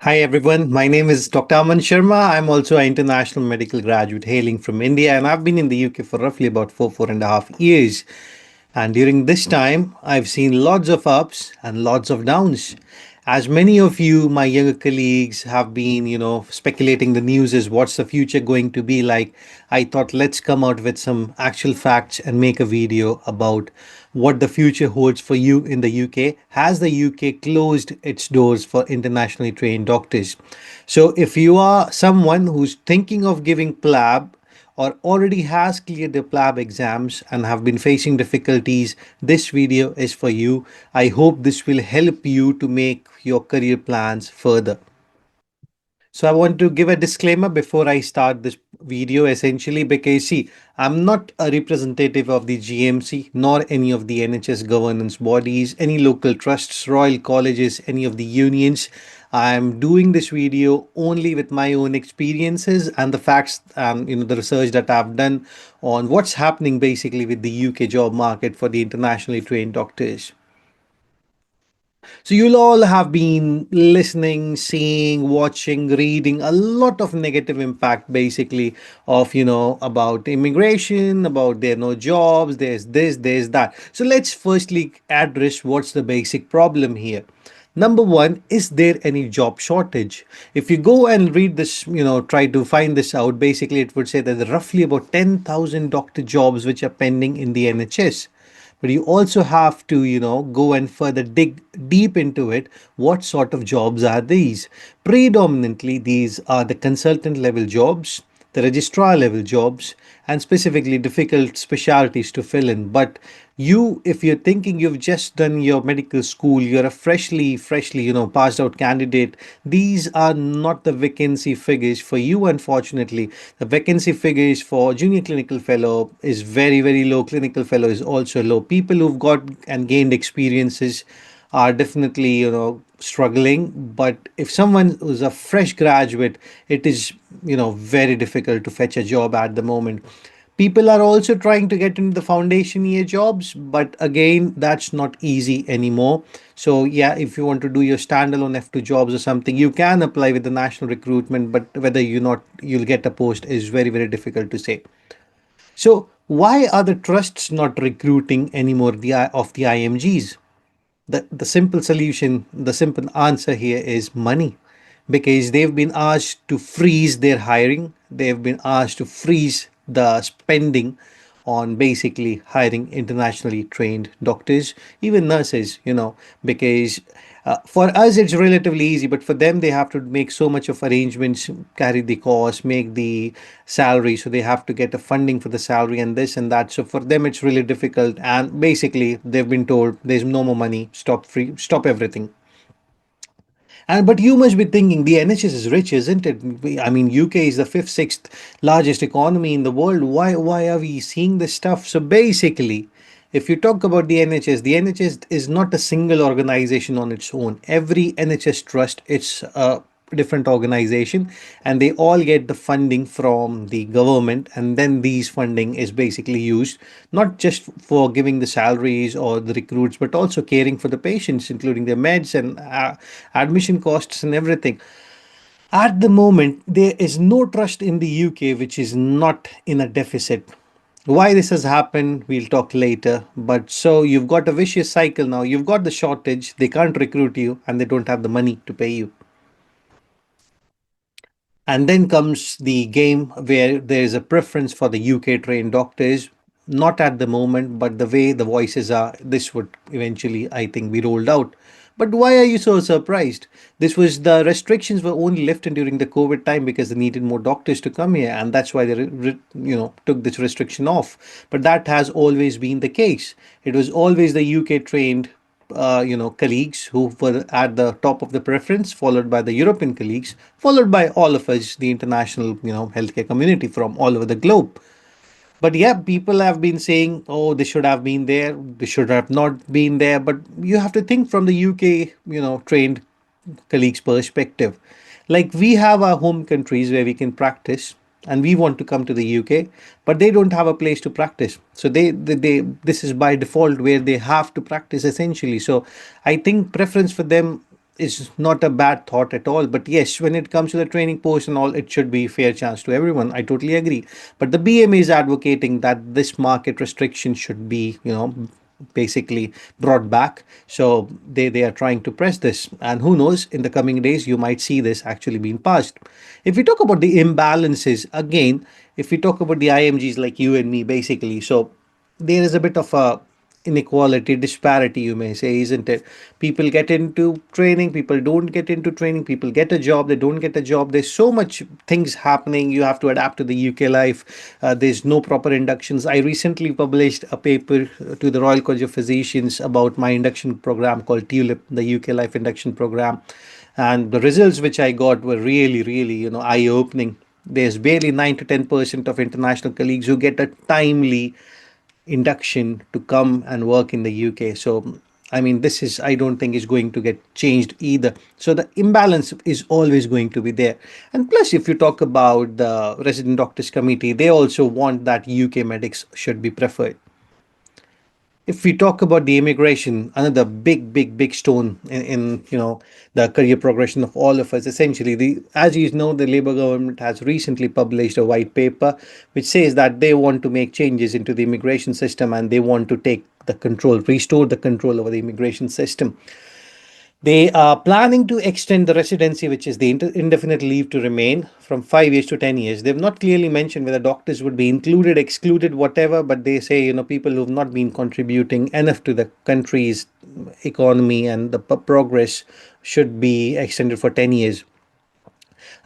Hi everyone, my name is Dr. Aman Sharma. I'm also an international medical graduate hailing from India, and I've been in the UK for roughly about four and a half years. And during this time, I've seen lots of ups and lots of downs. As many of you, my younger colleagues, have been, speculating the news is what's the future going to be like. I thought let's come out with some actual facts and make a video about what the future holds for you in the UK. Has the UK closed its doors for internationally trained doctors? So, if you are someone who's thinking of giving Plab or already has cleared the Plab exams and have been facing difficulties, this video is for you. I hope this will help you to make your career plans further. So I want to give a disclaimer before I start this video essentially because see, I'm not a representative of the GMC nor any of the NHS governance bodies, any local trusts, royal colleges, any of the unions. I'm doing this video only with my own experiences and the facts, the research that I've done on what's happening basically with the UK job market for the internationally trained doctors. So you'll all have been listening, seeing, watching, reading a lot of negative impact basically of, about immigration, about there are no jobs, there's this, there's that. So let's firstly address what's the basic problem here. Number one, is there any job shortage? If you go and read this, try to find this out, basically it would say that there are roughly about 10,000 doctor jobs which are pending in the NHS, but you also have to go and further dig deep into it. What sort of jobs are these? Predominantly these are the consultant level jobs, the registrar level jobs, and specifically difficult specialties to fill in. But you, if you're thinking you've just done your medical school, you're a freshly passed out candidate, these are not the vacancy figures for you. Unfortunately, the vacancy figures for junior clinical fellow is very low. Clinical fellow is also low. People who've got and gained experiences are definitely struggling, but if someone who's a fresh graduate, it is very difficult to fetch a job at the moment. People are also trying to get into the foundation year jobs, but again, that's not easy anymore. So yeah, if you want to do your standalone F2 jobs or something, you can apply with the national recruitment, but whether you'll get a post is very difficult to say. So why are the trusts not recruiting anymore of the IMGs? The simple solution, the simple answer here is money, because they've been asked to freeze their hiring, they've been asked to freeze the spending on basically hiring internationally trained doctors, even nurses, because for us it's relatively easy, but for them they have to make so much of arrangements, carry the cost, make the salary, so they have to get a funding for the salary and this and that. So for them it's really difficult, and basically they've been told there's no more money, stop everything. And but you must be thinking the NHS is rich, isn't it? I mean, UK is the fifth, sixth largest economy in the world. Why are we seeing this stuff? So basically, if you talk about the NHS is not a single organization on its own. Every NHS trust, it's a different organization, and they all get the funding from the government, and then these funding is basically used not just for giving the salaries or the recruits, but also caring for the patients, including their meds and admission costs and everything. At the moment, there is no trust in the UK which is not in a deficit. Why this has happened, we'll talk later. But so you've got a vicious cycle now. You've got the shortage, they can't recruit you, and they don't have the money to pay you. And then comes the game where there is a preference for the UK trained doctors. Not at the moment, but the way the voices are, this would eventually, I think, be rolled out. But why are you so surprised? This was the restrictions were only lifted during the COVID time because they needed more doctors to come here, and that's why they, took this restriction off. But that has always been the case. It was always the UK trained colleagues who were at the top of the preference, followed by the European colleagues, followed by all of us, the international, healthcare community from all over the globe. But yeah, people have been saying, oh, this should have been there, this should have not been there. But you have to think from the UK, trained colleagues' perspective. Like we have our home countries where we can practice, and we want to come to the UK, but they don't have a place to practice. So they this is by default where they have to practice essentially. So I think preference for them is not a bad thought at all. But yes, when it comes to the training post and all, it should be fair chance to everyone. I totally agree. But the BMA is advocating that this market restriction should be, basically brought back. So they are trying to press this. And who knows, in the coming days, you might see this actually being passed. If we talk about the imbalances, again, if we talk about the IMGs like you and me, basically, so there is a bit of a inequality disparity, you may say, isn't it? People get into training, people don't get into training, people get a job, they don't get a job. There's so much things happening, you have to adapt to the UK life. There's no proper inductions. I recently published a paper to the Royal College of Physicians about my induction program called TULIP, the UK life induction program, and the results which I got were really, really, eye opening. There's barely 9 to 10% of international colleagues who get a timely induction to come and work in the UK. So, I mean, this is, I don't think is going to get changed either. So, the imbalance is always going to be there. And plus, if you talk about the Resident Doctors Committee, they also want that UK medics should be preferred. If we talk about the immigration, another big stone in the career progression of all of us. Essentially, the as you know, the Labour government has recently published a white paper which says that they want to make changes into the immigration system and they want to take the control, restore the control over the immigration system. They are planning to extend the residency, which is the indefinite leave to remain, from 5 years to 10 years. They've not clearly mentioned whether doctors would be included, excluded, whatever, but they say, people who've not been contributing enough to the country's economy and the progress should be extended for 10 years.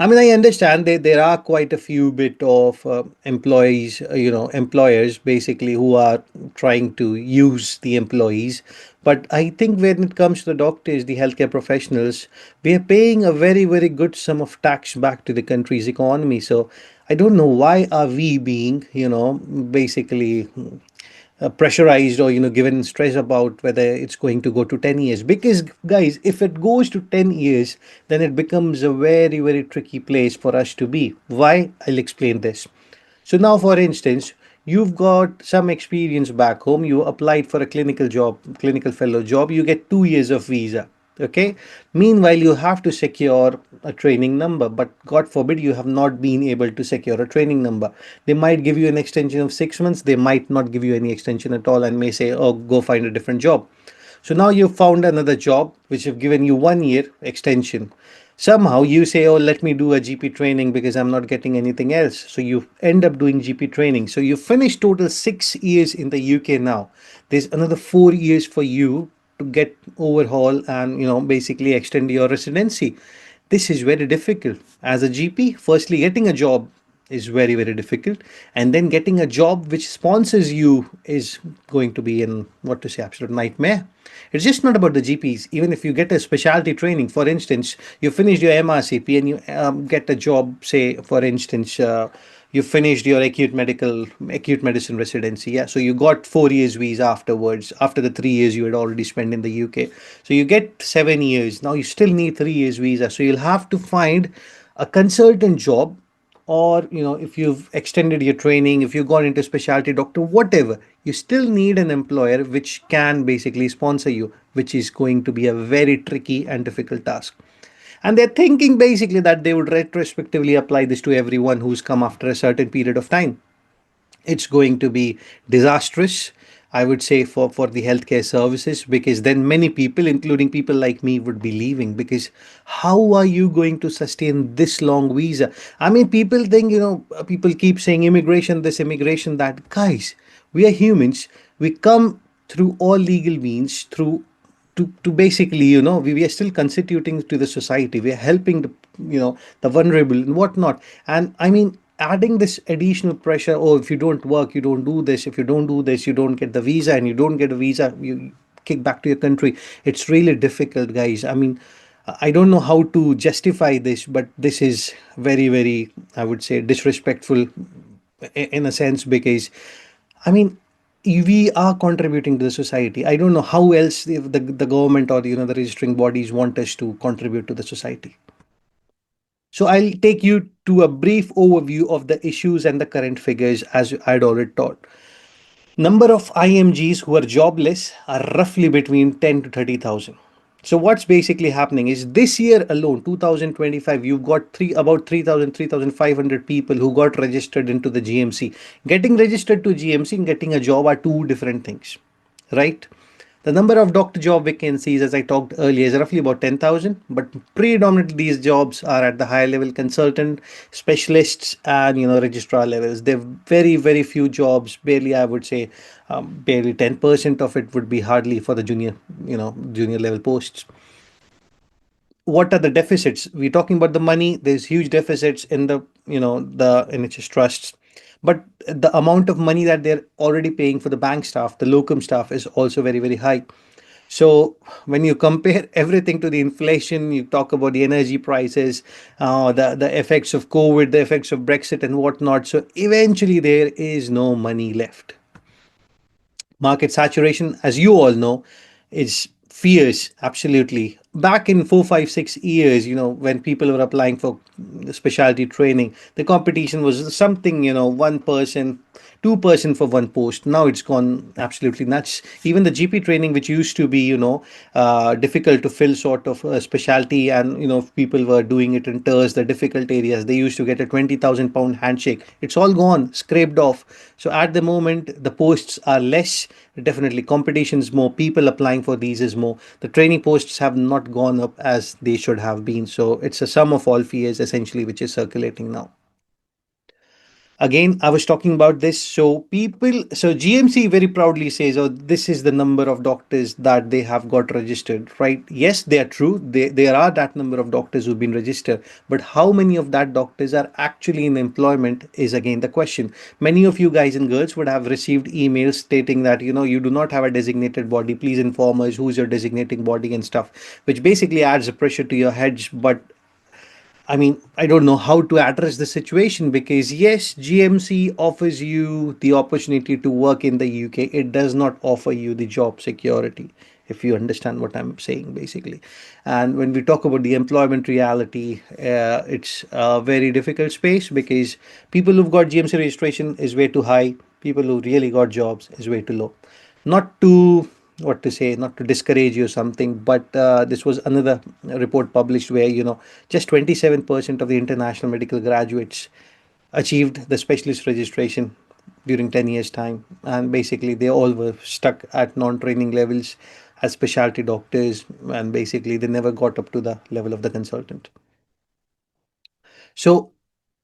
I mean, I understand that there are quite a few bit of employees, employers basically who are trying to use the employees. But I think when it comes to the doctors, the healthcare professionals, we are paying a very, very good sum of tax back to the country's economy. So I don't know why are we being, basically pressurized or given stress about whether it's going to go to 10 years, because guys, if it goes to 10 years, then it becomes a very, very tricky place for us to be. Why? I'll explain this. So now, for instance, you've got some experience back home, you applied for a clinical job, clinical fellow job, you get 2 years of visa. Okay. Meanwhile, you have to secure a training number, but God forbid you have not been able to secure a training number. They might give you an extension of 6 months, they might not give you any extension at all and may say, oh, go find a different job. So now you've found another job which have given you 1 year extension. Somehow you say, oh, let me do a GP training because I'm not getting anything else. So you end up doing GP training. So you finish total 6 years in the UK now. There's another 4 years for you to get overhaul and basically extend your residency. This is very difficult as a GP. Firstly, getting a job is very, very difficult, and then getting a job which sponsors you is going to be an, what to say, absolute nightmare. It's just not about the GPs. Even if you get a specialty training, for instance, you finished your MRCP and you get a job, say for instance, you finished your acute medicine residency. Yeah, so you got 4 years visa afterwards, after the 3 years you had already spent in the UK. So you get 7 years. Now you still need 3 years visa, so you'll have to find a consultant job, or if you've extended your training, if you've gone into specialty doctor, whatever, you still need an employer which can basically sponsor you, which is going to be a very tricky and difficult task. And they're thinking basically that they would retrospectively apply this to everyone who's come after a certain period of time. It's going to be disastrous, I would say, for the healthcare services, because then many people, including people like me, would be leaving. Because how are you going to sustain this long visa? I mean, people think, people keep saying immigration this, immigration that. Guys, we are humans. We come through all legal means, through to basically, we are still constituting to the society, we are helping the vulnerable and whatnot. And I mean, adding this additional pressure, oh, if you don't work, you don't do this, if you don't do this, you don't get the visa, and you don't get a visa, you kick back to your country. It's really difficult, guys. I mean, I don't know how to justify this, but this is very, very, I would say, disrespectful in a sense, because I mean, we are contributing to the society. I don't know how else the government or the registering bodies want us to contribute to the society. So I'll take you to a brief overview of the issues and the current figures as I'd already taught. Number of IMGs who are jobless are roughly between 10 to 30,000. So what's basically happening is this year alone, 2025, you've got about 3,000, 3,500 people who got registered into the GMC. Getting registered to GMC and getting a job are two different things, right? The number of doctor job vacancies, as I talked earlier, is roughly about 10,000, but predominantly these jobs are at the higher level consultant, specialists, and registrar levels. There are very, very few jobs. Barely, I would say, barely 10% of it would be hardly for the junior level posts. What are the deficits? We're talking about the money. There's huge deficits in the NHS trusts, but the amount of money that they're already paying for the bank staff, the locum staff, is also very, very high. So when you compare everything to the inflation, you talk about the energy prices, the effects of COVID, the effects of Brexit, and whatnot. So eventually, there is no money left. Market saturation, as you all know, is fierce. Absolutely. Back in 4, 5, 6 years, when people were applying for specialty training, the competition was something, 1%, 2% for one post. Now it's gone absolutely nuts. Even the GP training, which used to be, difficult to fill, sort of a specialty, and people were doing it in tiers, the difficult areas. They used to get a 20,000 pound handshake. It's all gone, scraped off. So at the moment, the posts are less. Definitely, competition is more. People applying for these is more. The training posts have not gone up as they should have been. So it's a sum of all fears essentially, which is circulating now. Again, I was talking about this. So GMC very proudly says, oh, this is the number of doctors that they have got registered, right? Yes, they are true. There are that number of doctors who've been registered, but how many of that doctors are actually in employment is again the question. Many of you guys and girls would have received emails stating that, you do not have a designated body. Please inform us who's your designating body and stuff, which basically adds a pressure to your heads. But I mean, I don't know how to address the situation because yes, GMC offers you the opportunity to work in the UK. It does not offer you the job security, if you understand what I'm saying, basically. And when we talk about the employment reality, it's a very difficult space because people who've got GMC registration is way too high. People who really got jobs is way too low. Not to what to say, not to discourage you or something, but this was another report published where just 27% of the international medical graduates achieved the specialist registration during 10 years time, and basically they all were stuck at non-training levels as specialty doctors, and basically they never got up to the level of the consultant. So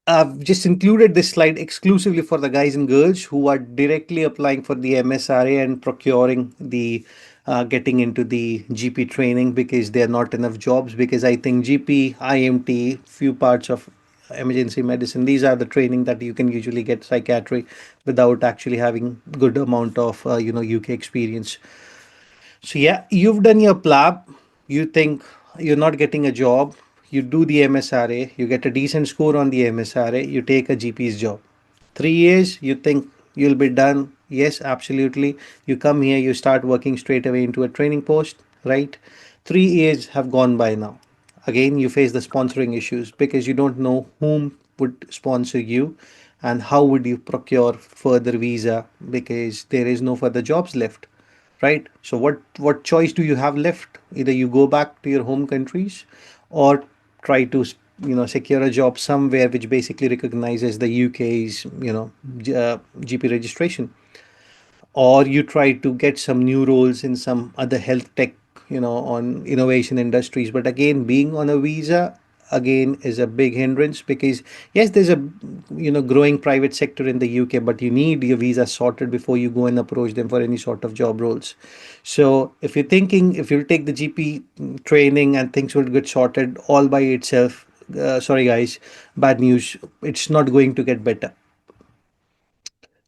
I've just included this slide exclusively for the guys and girls who are directly applying for the MSRA and procuring the getting into the GP training because there are not enough jobs. Because I think GP, IMT, few parts of emergency medicine, these are the training that you can usually get psychiatry without actually having good amount of UK experience. So yeah, you've done your Plab. You think you're not getting a job. You do the MSRA. You get a decent score on the MSRA. You take a GP's job. 3 years, you think you'll be done. Yes, absolutely. You come here, you start working straight away into a training post, right? 3 years have gone by now. Again, you face the sponsoring issues because you don't know whom would sponsor you and how would you procure further visa because there is no further jobs left, right? So what choice do you have left? Either you go back to your home countries or try to secure a job somewhere which basically recognizes the UK's GP registration, or you try to get some new roles in some other health tech, on innovation industries. But again, being on a visa again is a big hindrance because yes, there's a growing private sector in the UK, but you need your visa sorted before you go and approach them for any sort of job roles. So if you're thinking if you'll take the GP training and things will get sorted all by itself, sorry guys, bad news, it's not going to get better.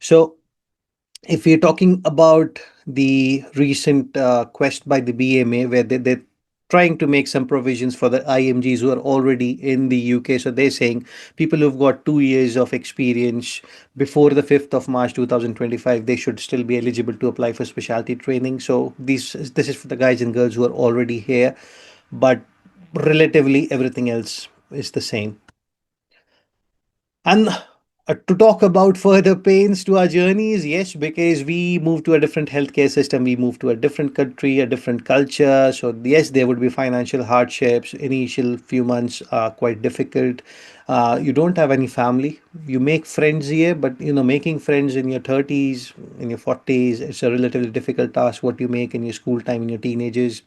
So if we're talking about the recent quest by the BMA, where they're trying to make some provisions for the IMGs who are already in the UK. So they're saying people who've got 2 years of experience before the 5th of March 2025, they should still be eligible to apply for specialty training. So this is for the guys and girls who are already here, but relatively everything else is the same. And To talk about further pains to our journeys, yes, because we move to a different healthcare system, we move to a different country, a different culture. So yes, there would be financial hardships. Initial few months are quite difficult. You don't have any family. You make friends here, but making friends in your 30s, in your 40s, it's a relatively difficult task. What you make in your school time, in your teenagers,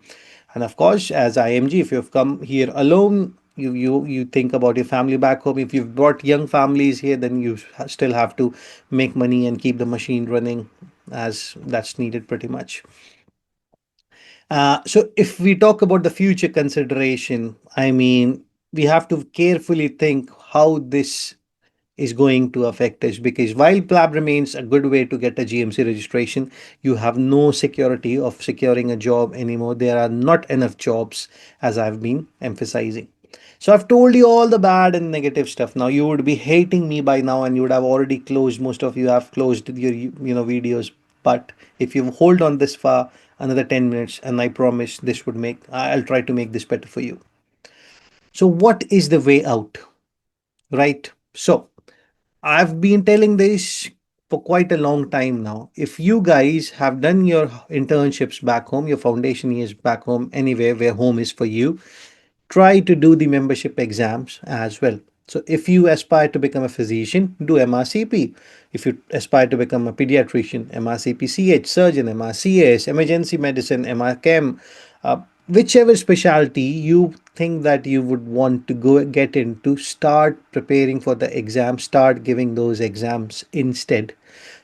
and of course, as IMG, if you've come here alone, you think about your family back home. If you've brought young families here, then you still have to make money and keep the machine running as that's needed pretty much. So if we talk about the future consideration, I mean, we have to carefully think how this is going to affect us, because while Plab remains a good way to get a GMC registration, you have no security of securing a job anymore. There are not enough jobs, as I've been emphasizing. So I've told you all the bad and negative stuff. Now you would be hating me by now, and you would have already closed. Most of you have closed your videos. But if you hold on this far, another 10 minutes, and I promise this would make. I'll try to make this better for you. So what is the way out, right? So I've been telling this for quite a long time now. If you guys have done your internships back home, your foundation years back home, anywhere where home is for you, try to do the membership exams as well. So if you aspire to become a physician, do MRCP. If you aspire to become a pediatrician, MRCP-CH, surgeon, MRCS, emergency medicine, MRChem, whichever specialty you think that you would want to go get into, start preparing for the exam, start giving those exams instead.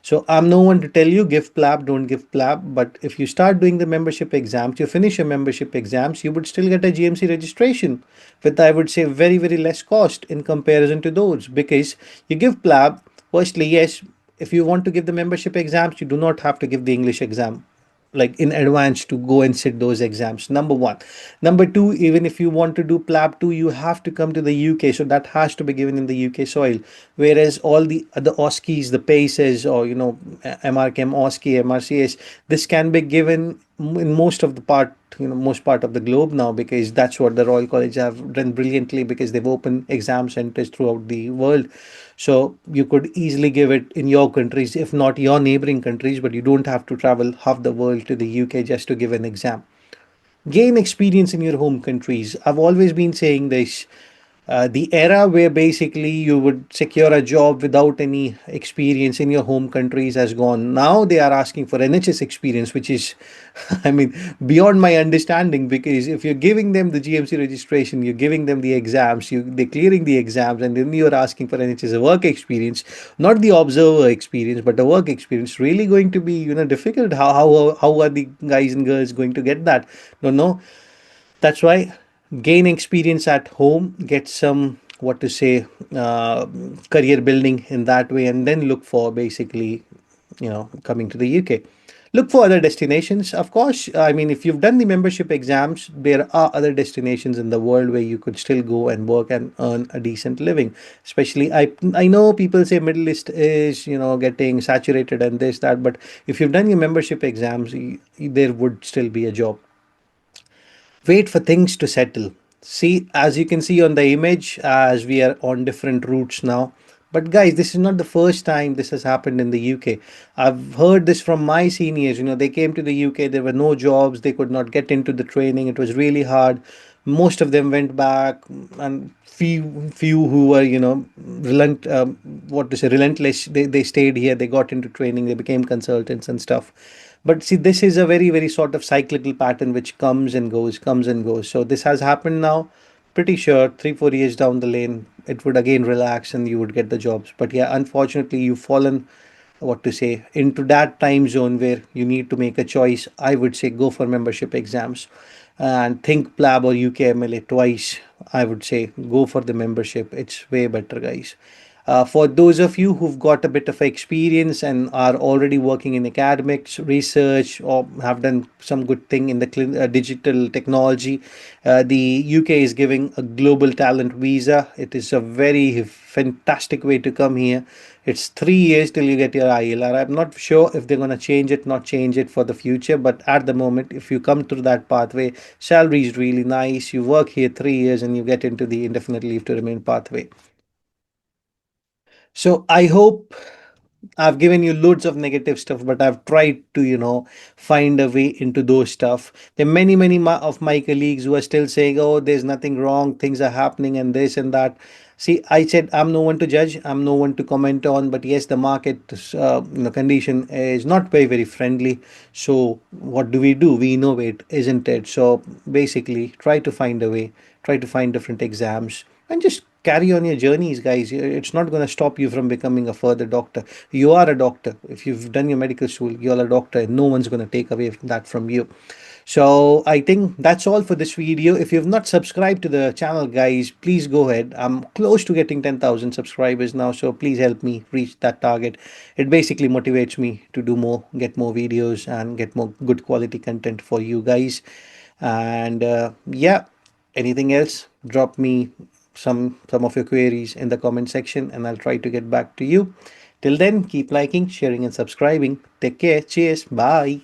So I'm no one to tell you give Plab, don't give Plab. But if you start doing the membership exams, you finish your membership exams, you would still get a GMC registration with, I would say, very, very less cost in comparison to those. Because you give Plab, firstly, yes, if you want to give the membership exams, you do not have to give the English exam like in advance to go and sit those exams. Number one. Number two, even if you want to do Plab 2, you have to come to the UK, so that has to be given in the UK soil. Whereas all the other OSCEs, the PACEs, or MRChem, OSCE, MRCS, this can be given in most of the part, most part of the globe now, because that's what the Royal College have done brilliantly, because they've opened exam centers throughout the world. So you could easily give it in your countries, if not your neighboring countries, but you don't have to travel half the world to the UK just to give an exam. Gain experience in your home countries. I've always been saying this. The era where basically you would secure a job without any experience in your home countries has gone. Now they are asking for NHS experience, which is, I mean, beyond my understanding. Because if you're giving them the GMC registration, you're giving them the exams, they're clearing the exams, and then you're asking for NHS work experience, not the observer experience, but the work experience. Really going to be difficult. How are the guys and girls going to get that? No, no. That's why gain experience at home, get some what to say career building in that way, and then look for basically coming to the UK. Look for other destinations, of course. I mean, if you've done the membership exams, there are other destinations in the world where you could still go and work and earn a decent living. Especially, I know people say Middle East is getting saturated and this that, but if you've done your membership exams, there would still be a job. Wait for things to settle. See, as you can see on the image, as we are on different routes now. But guys, this is not the first time this has happened in the UK. I've heard this from my seniors. They came to the UK, there were no jobs, they could not get into the training, it was really hard. Most of them went back, and few who were what to say, relentless, they stayed here, they got into training, they became consultants and stuff. But see, this is a very, very sort of cyclical pattern which comes and goes, comes and goes. So this has happened now. Pretty sure 3, 4 years down the lane, it would again relax and you would get the jobs. But yeah, unfortunately, you've fallen, what to say, into that time zone where you need to make a choice. I would say go for membership exams and think Plab or UKMLA twice. I would say go for the membership. It's way better, guys. For those of you who've got a bit of experience and are already working in academics, research, or have done some good thing in the digital technology, the UK is giving a global talent visa. It is a very fantastic way to come here. It's 3 years till you get your ILR. I'm not sure if they're going to change it, not change it for the future, but at the moment, if you come through that pathway, salary is really nice. You work here 3 years and you get into the indefinite leave to remain pathway. So I hope I've given you loads of negative stuff, but I've tried to, find a way into those stuff. There are many, many of my colleagues who are still saying, oh, there's nothing wrong, things are happening, and this and that. See, I said I'm no one to judge, I'm no one to comment on, but yes, the market condition is not very, very friendly. So, what do? We innovate, isn't it? So, basically, try to find a way, try to find different exams, and just carry on your journeys, guys. It's not going to stop you from becoming a further doctor. You are a doctor. If you've done your medical school, you're a doctor, and no one's going to take away that from you. So I think that's all for this video. If you've not subscribed to the channel, guys, please go ahead. I'm close to getting 10,000 subscribers now, so please help me reach that target. It basically motivates me to do more, get more videos, and get more good quality content for you guys. And yeah, anything else, drop me some of your queries in the comment section, and I'll try to get back to you. Till then, keep liking, sharing, and subscribing. Take care. Cheers. Bye.